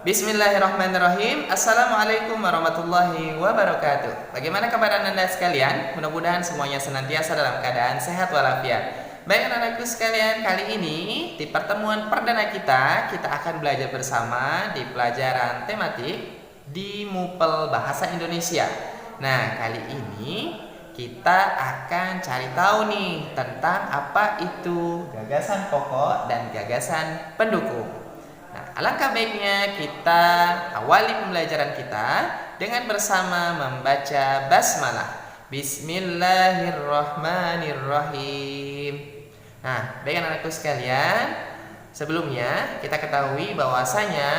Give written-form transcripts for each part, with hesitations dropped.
Bismillahirrahmanirrahim. Assalamualaikum warahmatullahi wabarakatuh. Bagaimana kabar Anda sekalian? Mudah-mudahan semuanya senantiasa dalam keadaan sehat walafiat. Baik anak-anakku sekalian, kali ini di pertemuan perdana kita akan belajar bersama di pelajaran tematik di MUPEL Bahasa Indonesia. Nah, kali ini kita akan cari tahu nih tentang apa itu gagasan pokok dan gagasan pendukung. Nah, alangkah baiknya kita awali pembelajaran kita dengan bersama membaca basmalah. Bismillahirrahmanirrahim. Nah, baik anak-anakku sekalian, sebelumnya kita ketahui bahwasanya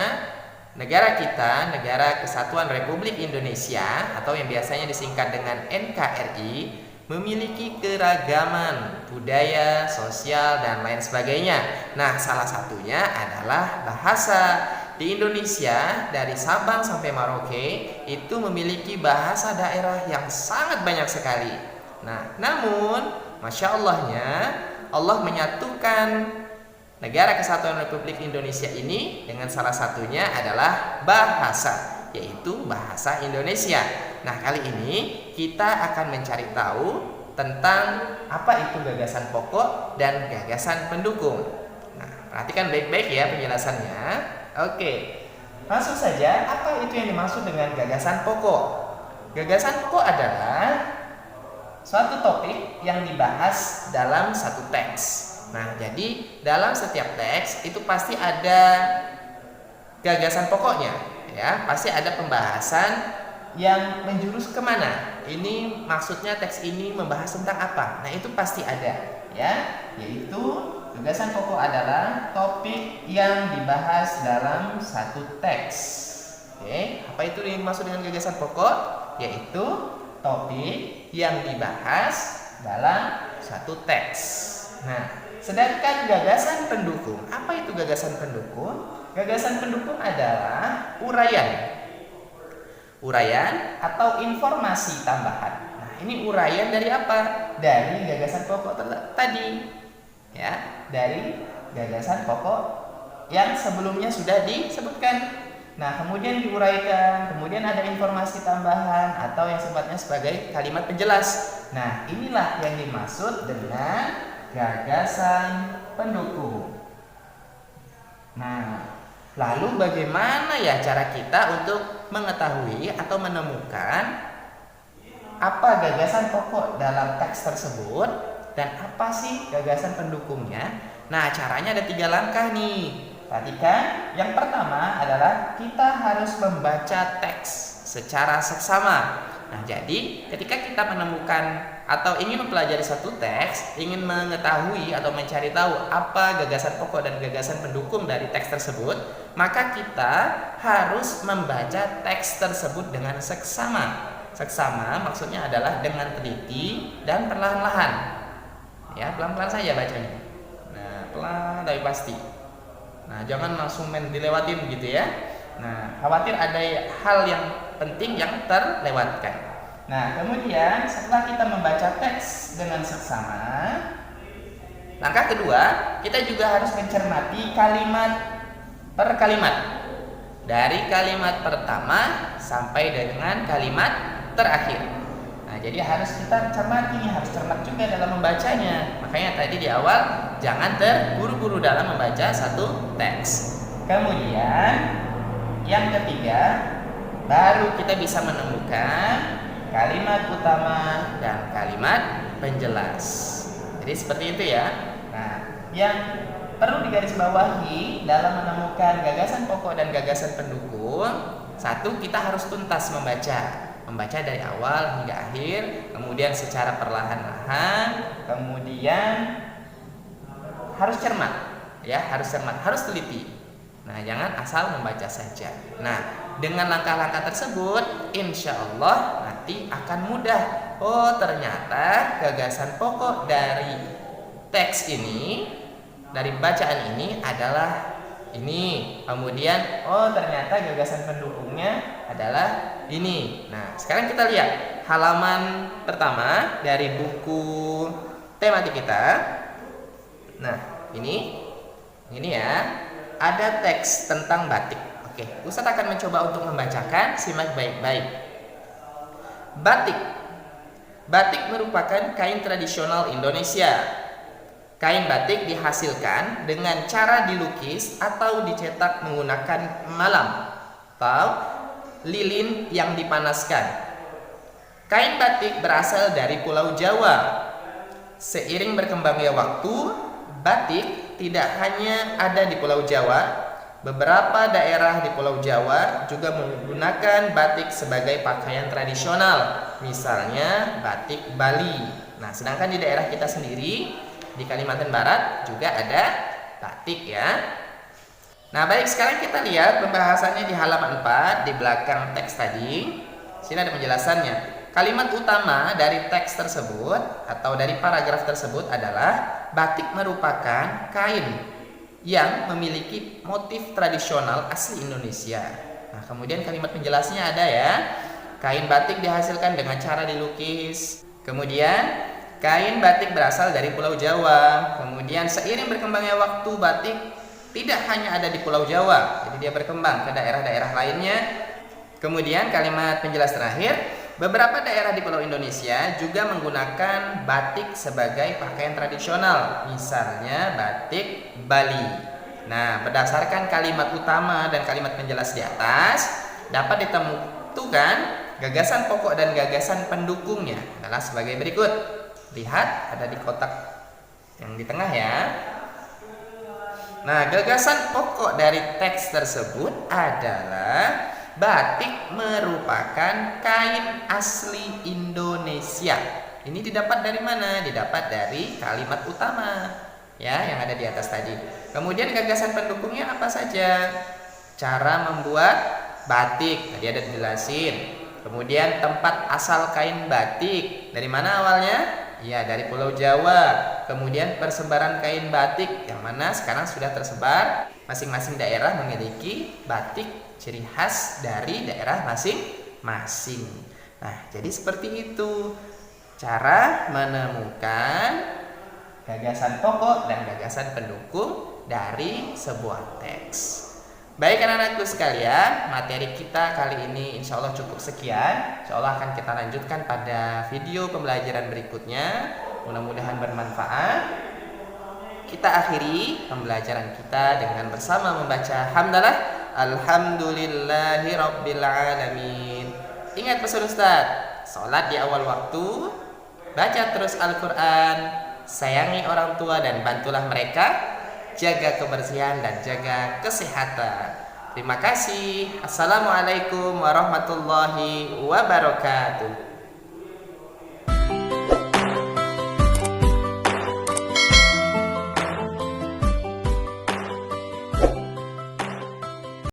negara kita, Negara Kesatuan Republik Indonesia atau yang biasanya disingkat dengan NKRI, memiliki keragaman budaya, sosial, dan lain sebagainya. Nah, salah satunya adalah bahasa. Di Indonesia, dari Sabang sampai Merauke, itu memiliki bahasa daerah yang sangat banyak sekali. Nah, namun, Masya Allahnya, Allah menyatukan Negara Kesatuan Republik Indonesia ini dengan salah satunya adalah bahasa, yaitu bahasa Indonesia. Nah, kali ini kita akan mencari tahu tentang apa itu gagasan pokok dan gagasan pendukung. Nah, perhatikan baik-baik ya penjelasannya. Oke, langsung saja, apa itu yang dimaksud dengan gagasan pokok? Gagasan pokok adalah suatu topik yang dibahas dalam satu teks. Nah, jadi dalam setiap teks itu pasti ada gagasan pokoknya, ya, pasti ada pembahasan yang menjurus kemana. Ini maksudnya teks ini membahas tentang apa. Nah, itu pasti ada, ya, yaitu gagasan pokok adalah topik yang dibahas dalam satu teks. Oke, apa itu dimaksud dengan gagasan pokok? Yaitu topik yang dibahas dalam satu teks. Nah, sedangkan gagasan pendukung, apa itu gagasan pendukung? Gagasan pendukung adalah uraian atau informasi tambahan. Nah, ini uraian dari apa? Dari gagasan pokok tadi, ya, dari gagasan pokok yang sebelumnya sudah disebutkan. Nah, kemudian diuraikan, kemudian ada informasi tambahan atau yang sifatnya sebagai kalimat penjelas. Nah, inilah yang dimaksud dengan gagasan pendukung. Nah, lalu bagaimana ya cara kita untuk mengetahui atau menemukan apa gagasan pokok dalam teks tersebut dan apa sih gagasan pendukungnya? Nah, caranya ada 3 langkah nih. Perhatikan, yang pertama adalah kita harus membaca teks secara seksama. Nah, jadi ketika kita menemukan atau ingin mempelajari satu teks, ingin mengetahui atau mencari tahu apa gagasan pokok dan gagasan pendukung dari teks tersebut, maka kita harus membaca teks tersebut dengan seksama. Seksama maksudnya adalah dengan teliti dan perlahan-lahan. Ya, pelan-pelan saja bacanya. Nah, pelan tapi pasti. Nah, jangan langsung main dilewatin gitu ya. Nah, khawatir ada hal yang penting yang terlewatkan. Nah, kemudian setelah kita membaca teks dengan seksama, langkah kedua, kita juga harus mencermati kalimat per kalimat. Dari kalimat pertama sampai dengan kalimat terakhir. Nah, jadi harus kita cermati, harus cermat juga dalam membacanya. Makanya tadi di awal jangan terburu-buru dalam membaca satu teks. Kemudian yang ketiga, baru kita bisa menemukan kalimat utama dan kalimat penjelas. Jadi seperti itu ya. Nah, yang perlu digarisbawahi dalam menemukan gagasan pokok dan gagasan pendukung, satu, kita harus tuntas membaca dari awal hingga akhir, kemudian secara perlahan-lahan, kemudian harus cermat, ya, harus teliti. Nah, jangan asal membaca saja. Nah, dengan langkah-langkah tersebut, insya Allah nanti akan mudah. Oh, ternyata gagasan pokok dari teks ini, dari bacaan ini adalah ini. Kemudian, oh ternyata gagasan pendukungnya adalah ini. Nah, sekarang kita lihat halaman pertama dari buku tematik kita. Nah, ini ya, ada teks tentang batik. Oke, Ustadz akan mencoba untuk membacakan, simak baik-baik. Batik. Batik merupakan kain tradisional Indonesia. Kain batik dihasilkan dengan cara dilukis atau dicetak menggunakan malam atau lilin yang dipanaskan. Kain batik berasal dari Pulau Jawa. Seiring berkembangnya waktu, batik tidak hanya ada di Pulau Jawa. Beberapa daerah di Pulau Jawa juga menggunakan batik sebagai pakaian tradisional, misalnya batik Bali. Nah, sedangkan di daerah kita sendiri, di Kalimantan Barat juga ada batik ya. Nah, baik, sekarang kita lihat pembahasannya di halaman 4 di belakang teks tadi. Sini ada penjelasannya. Kalimat utama dari teks tersebut atau dari paragraf tersebut adalah batik merupakan kain yang memiliki motif tradisional asli Indonesia. Nah, kemudian kalimat penjelasnya ada ya. Kain batik dihasilkan dengan cara dilukis. Kemudian kain batik berasal dari Pulau Jawa. Kemudian seiring berkembangnya waktu, batik tidak hanya ada di Pulau Jawa, jadi dia berkembang ke daerah-daerah lainnya. Kemudian kalimat penjelas terakhir, beberapa daerah di Pulau Indonesia juga menggunakan batik sebagai pakaian tradisional, misalnya batik Bali. Nah, berdasarkan kalimat utama dan kalimat penjelas di atas, dapat ditentukan gagasan pokok dan gagasan pendukungnya adalah sebagai berikut. Lihat, ada di kotak yang di tengah ya. Nah, gagasan pokok dari teks tersebut adalah batik merupakan kain asli Indonesia. Ini didapat dari mana? Didapat dari kalimat utama ya yang ada di atas tadi. Kemudian gagasan pendukungnya apa saja? Cara membuat batik tadi ada dijelasin. Kemudian tempat asal kain batik. Dari mana awalnya? Ya, dari Pulau Jawa. Kemudian persebaran kain batik yang mana sekarang sudah tersebar. Masing-masing daerah memiliki batik ciri khas dari daerah masing-masing. Nah, jadi seperti itu cara menemukan gagasan pokok dan gagasan pendukung dari sebuah teks. Baik anak-anakku sekalian, materi kita kali ini insya Allah cukup sekian. Insya Allah akan kita lanjutkan pada video pembelajaran berikutnya. Mudah-mudahan bermanfaat. Kita akhiri pembelajaran kita dengan bersama membaca hamdalah. Alhamdulillahirrabbilalamin. Ingat pesan Ustaz, sholat di awal waktu, baca terus Al-Quran, sayangi orang tua dan bantulah mereka, jaga kebersihan dan jaga kesehatan. Terima kasih. Assalamualaikum warahmatullahi wabarakatuh.